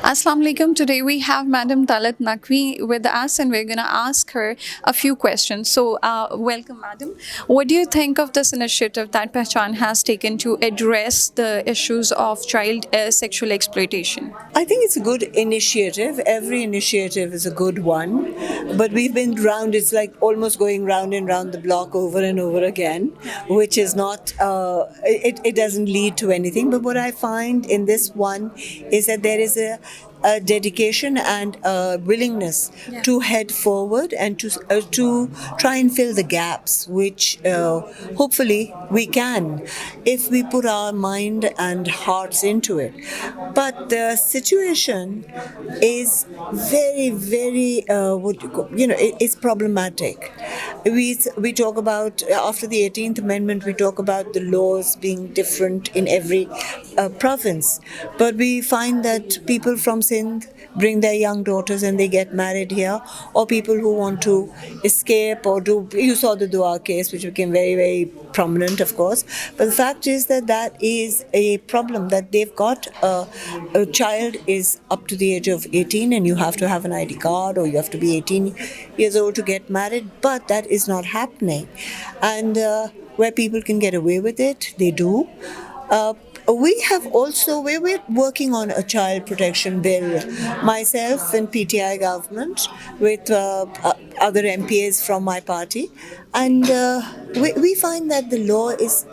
Assalamu alaikum. Today we have Madam Talat Naqvi with us, and we're going to ask her a few questions. So, welcome, Madam. What do you think of this initiative that PAHCHAAN has taken to address the issues of child sexual exploitation? I think it's a good initiative. Every initiative is a good one. But we've been round, it's like almost going round and round the block over and over again, which is not, it doesn't lead to anything. But what I find in this one is that there is a dedication and a willingness to head forward and to try and fill the gaps, which hopefully we can if we put our mind and hearts into it. But the situation is very, very, it's problematic. We talk about, after the 18th Amendment, we talk about the laws being different in every province. But we find that people from Sindh bring their young daughters and they get married here, or people who want to escape or do. You saw the Dua case, which became very, very prominent, of course. But the fact is that is a problem, that they've got a child is up to the age of 18 and you have to have an ID card, or you have to be 18 years old to get married, but that is not happening. And where people can get away with it, they do. We're working on a child protection bill, myself and PTI government, with other MPs from my party. And we find that the law is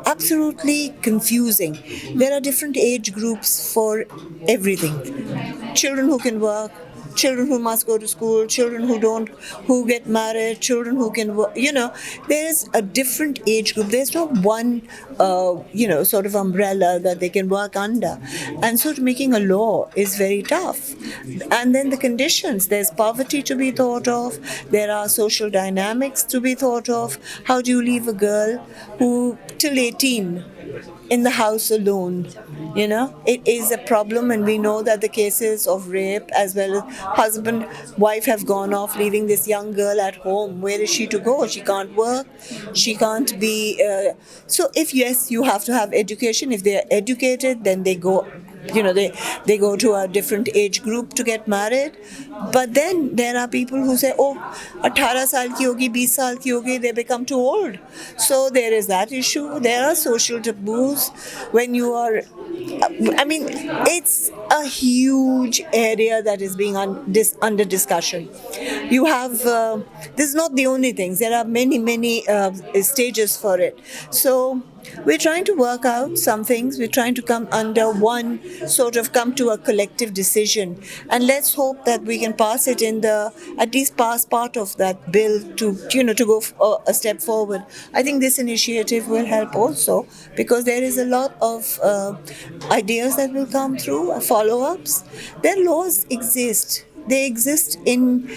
absolutely confusing. There are different age groups for everything. Children who can work, children who must go to school, children who get married, children who can work. There is a different age group. There's not one, sort of umbrella that they can work under. And so making a law is very tough. And then the conditions, there's poverty to be thought of, there are social dynamics to be thought of. How do you leave a girl who, till 18, in the house alone? It is a problem, and we know that the cases of rape as well as husband, wife have gone off, leaving this young girl at home. Where is she to go? She can't work, she can't be. So if yes, you have to have education. If they are educated, then they go. They go to a different age group to get married. But then there are people who say, oh, 18 saal ki hogi, 20 saal ki hogi, they become too old. So there is that issue. There are social taboos when you are. It's a huge area that is being under discussion. You have, this is not the only things. There are many, many stages for it. So we're trying to work out some things. We're trying to come under one, come to a collective decision. And let's hope that we can pass it at least pass part of that bill to go a step forward. I think this initiative will help also, because there is a lot of ideas that will come through, follow-ups. Their laws exist. They exist in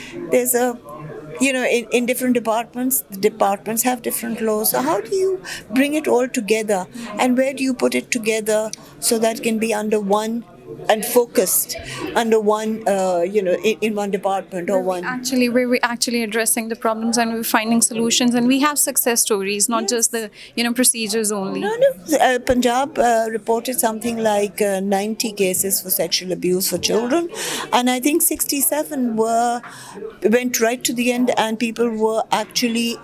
different departments. The departments have different laws. So how do you bring it all together, and where do you put it together so that it can be under one and focused under one, in one department or one. We're actually addressing the problems, and we're finding solutions, and we have success stories, not just the procedures only. No. Punjab reported something like 90 cases for sexual abuse for children, and I think 67 went right to the end, and people were actually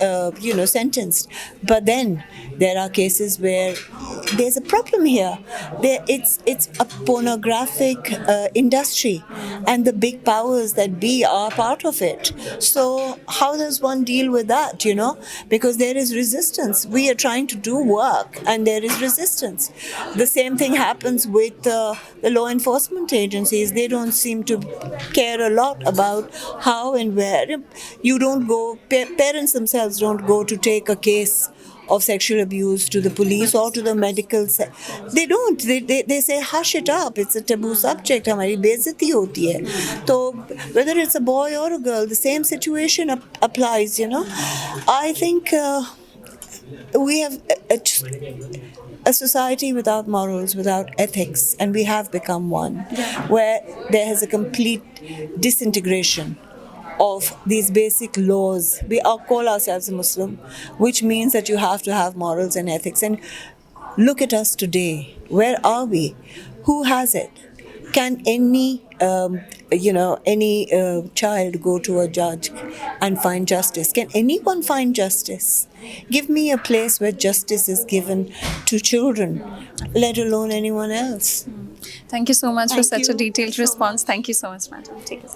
sentenced. But then there are cases where there's a problem here. It's a pornographic industry, and the big powers that be are part of it. So how does one deal with that, Because there is resistance. We are trying to do work, and there is resistance. The same thing happens with the law enforcement agencies. They don't seem to care a lot about how and where. You don't go, parents themselves don't go to take a case of sexual abuse to the police or to the medical. They don't. They say, hush it up. It's a taboo subject. हमारी बेइज्जती होती है. So whether it's a boy or a girl, the same situation applies. I think we have a society without morals, without ethics, and we have become one, where there has a complete disintegration of these basic laws. We all call ourselves a Muslim, which means that you have to have morals and ethics. And look at us today. Where are we? Who has it? Can any child go to a judge and find justice? Can anyone find justice? Give me a place where justice is given to children, let alone anyone else. Thank you so much for Thank such a you detailed so response. much. Thank you so much, madam. Take care.